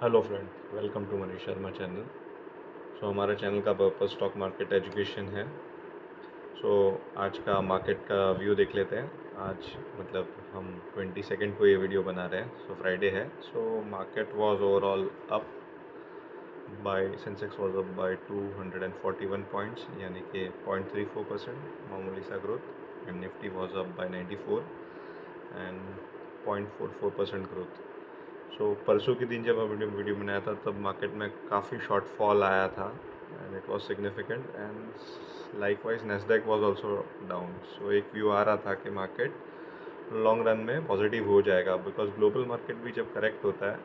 Hello friend, welcome to Manish Sharma channel. हमारे channel का purpose stock market education है। आज का मार्केट का व्यू देख लेते हैं। आज मतलब हम 22 को ये वीडियो बना रहे हैं। फ्राइडे है। Market was overall up by Sensex was up by 241 points, यानी कि 0.34%, मामूली सा growth. And Nifty was up by 94 and 0.44% growth. परसों के दिन जब हमने वीडियो बनाया था तब मार्केट में काफ़ी शॉर्ट फॉल आया था and it was significant and likewise Nasdaq was also down. एक व्यू आ रहा था कि मार्केट लॉन्ग रन में पॉजिटिव हो जाएगा, बिकॉज ग्लोबल मार्केट भी जब करेक्ट होता है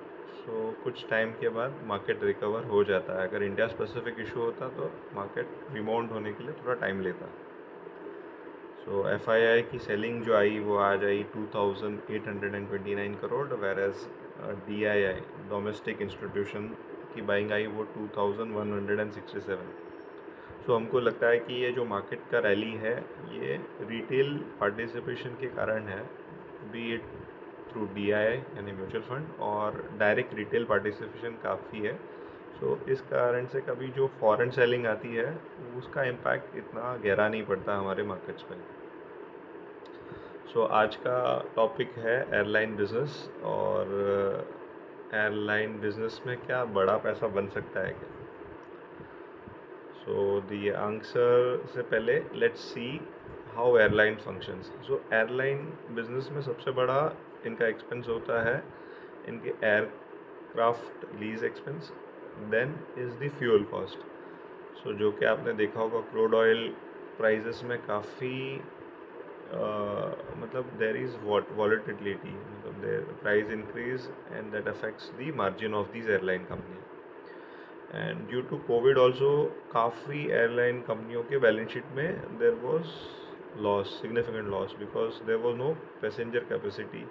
कुछ टाइम के बाद मार्केट रिकवर हो जाता है। अगर इंडिया स्पेसिफिक इशू होता तो मार्केट रिबाउंड होने के लिए थोड़ा टाइम लेता। FII की सेलिंग जो आई वो आज आई 2829 crore, whereas DII domestic institution की बाइंग आई वो 2167। हमको लगता है कि ये जो मार्केट का रैली है ये रिटेल पार्टिसिपेशन के कारण है, बी इट थ्रू DII यानी म्यूचुअल फंड, और डायरेक्ट रिटेल पार्टिसिपेशन काफ़ी है। इस कारण से कभी जो फॉरेन सेलिंग आती है उसका इम्पैक्ट इतना गहरा नहीं पड़ता हमारे मार्केट्स पे। आज का टॉपिक है एयरलाइन बिजनेस, और एयरलाइन बिजनेस में क्या बड़ा पैसा बन सकता है क्या। दी आंसर से पहले let's see how airline functions. Airline business में सबसे बड़ा इनका एक्सपेंस होता है इनके aircraft lease expense, then is the fuel cost. जो कि आपने देखा होगा क्रूड ऑयल प्राइजेस में काफ़ी मतलब देर इज़ वॉलेटिलिटी, मतलब there price increase and that affects the margin of this airline company. And due to covid also काफ़ी एयरलाइन कंपनियों के बैलेंस शीट में there was loss, significant loss, because there was no passenger capacity.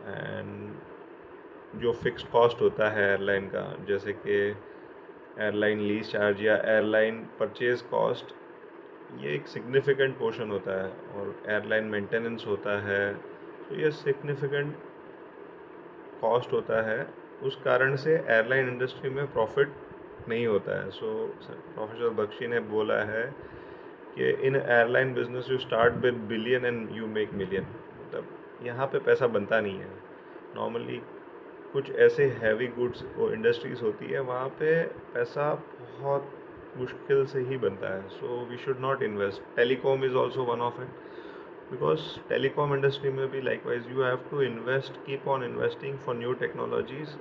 And जो fix cost होता है airline का, जैसे कि एयरलाइन लीज चार्ज या एयरलाइन परचेज कॉस्ट, ये एक सिग्निफिकेंट पोर्शन होता है, और एयरलाइन मेंटेनेंस होता है, तो ये सिग्निफिकेंट कॉस्ट होता है। उस कारण से एयरलाइन इंडस्ट्री में प्रॉफिट नहीं होता है। प्रोफेसर बख्शी ने बोला है कि in airline business you start with billion and you make million. मतलब यहाँ पे पैसा बनता नहीं है नॉर्मली। कुछ ऐसे हैवी गुड्स इंडस्ट्रीज होती है वहाँ पे पैसा बहुत मुश्किल से ही बनता है। We should not invest. Telecom is also one of it, because telecom industry में भी likewise you have to invest, keep on investing for new technologies,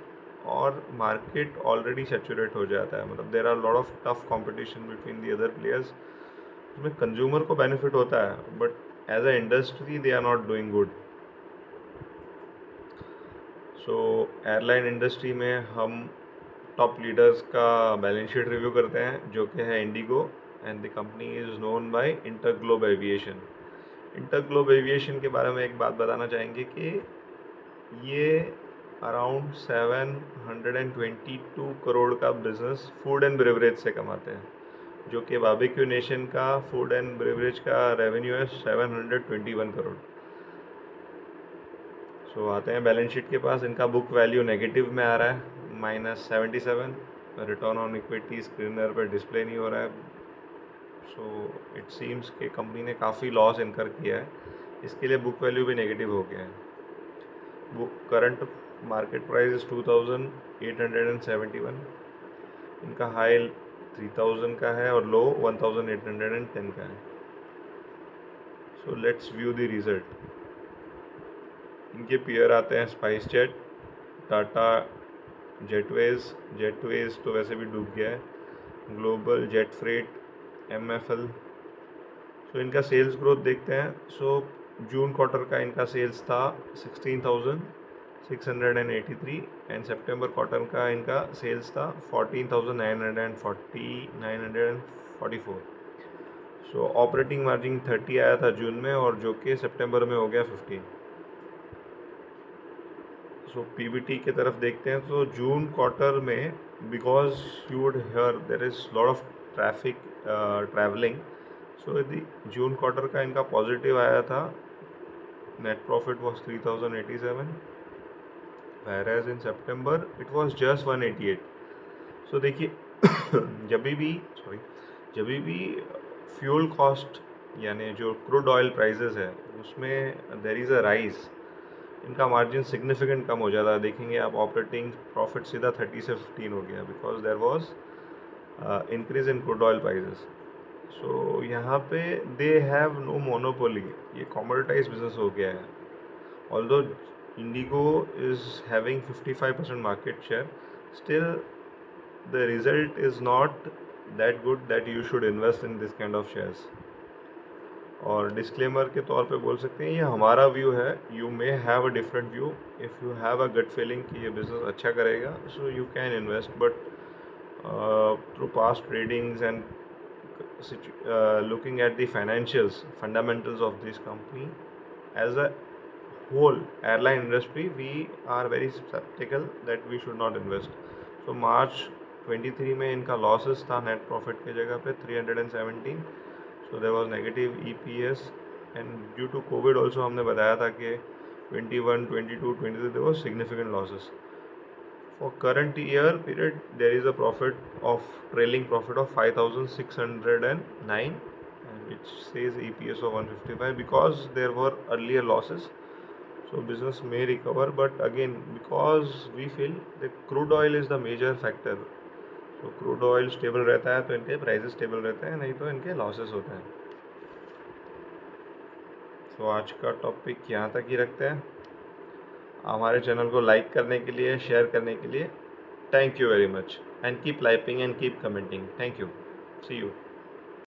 और मार्केट ऑलरेडी सेचुरेट हो जाता है। मतलब there are lot of tough competition between the other players, उसमें consumer को benefit होता है, but as a industry they are not doing good. Airline industry में हम टॉप लीडर्स का बैलेंस शीट रिव्यू करते हैं, जो कि है Indigo, and the company is known by InterGlobe aviation. InterGlobe aviation के बारे में एक बात बताना चाहेंगे कि ये अराउंड 722 करोड़ का बिजनेस फूड एंड ब्रेवरेज से कमाते हैं, जो कि बारबेक्यू नेशन का फूड एंड ब्रेवरेज का रेवेन्यू है 721 करोड़। आते हैं बैलेंस शीट के पास। इनका बुक वैल्यू नेगेटिव में आ रहा है, -77। रिटर्न ऑन इक्विटी स्क्रीनर पर डिस्प्ले नहीं हो रहा है। इट सीम्स कि कंपनी ने काफ़ी लॉस इनकर किया है, इसके लिए बुक वैल्यू भी नेगेटिव हो गया है। Book current market price is 2871। इनका हाई 3000 का है और लो 1810 का है। Let's view the result. इनके पेयर आते हैं स्पाइस जेट, टाटा जेटवेज तो वैसे भी डूब गया है, ग्लोबल जेट फ्रेट, MFL। इनका सेल्स ग्रोथ देखते हैं। जून क्वार्टर का इनका सेल्स था 16,683, एंड सितंबर क्वार्टर का इनका सेल्स था 14,944। ऑपरेटिंग मार्जिन 30 आया था जून में, और जो कि सितंबर में हो गया 15। PBT की तरफ देखते हैं तो जून क्वार्टर में, because you would here there is lot of traffic travelling, यदि जून क्वार्टर का इनका पॉजिटिव आया था। Net profit was 3087, whereas in September it was just 188. सो देखिए जब भी फ्यूल कॉस्ट यानी जो क्रूड ऑयल प्राइसेस है उसमें देर इज़ अ राइज, इनका मार्जिन सिग्निफिकेंट कम हो जाता है। देखेंगे आप ऑपरेटिंग प्रॉफिट सीधा 30 से 15 हो गया, because there was increase in crude oil prices. So यहाँ पे दे हैव नो मोनोपोली, ये कॉमोडिटाइज बिजनेस हो गया है। Although Indigo is having 55% market share, still the result is not that good that you should invest in this kind of shares. और disclaimer के तौर पे बोल सकते हैं ये हमारा व्यू है, you may have a different view. If you have a gut feeling कि ये बिज़नेस अच्छा करेगा, so you can invest, but through past tradings and looking at the financials fundamentals of this company as a whole airline industry, we are very skeptical that we should not invest. So March 23 में इनका losses था net profit के जगह पे 317, so there was negative EPS, and due to COVID also हमने बताया था कि 21, 22, 23 there was significant losses. For current year period, there is a profit of trailing profit of 5,609, which says EPS of 155 because there were earlier losses. So business may recover, but again because we feel that crude oil is the major factor. So crude oil stable रहता है तो इनके prices stable रहते हैं, नहीं तो इनके losses होते हैं। So आज का टॉपिक यहाँ तक ही रखते हैं। हमारे चैनल को लाइक करने के लिए, शेयर करने के लिए thank you very much, and keep liking and keep commenting. Thank you, see you.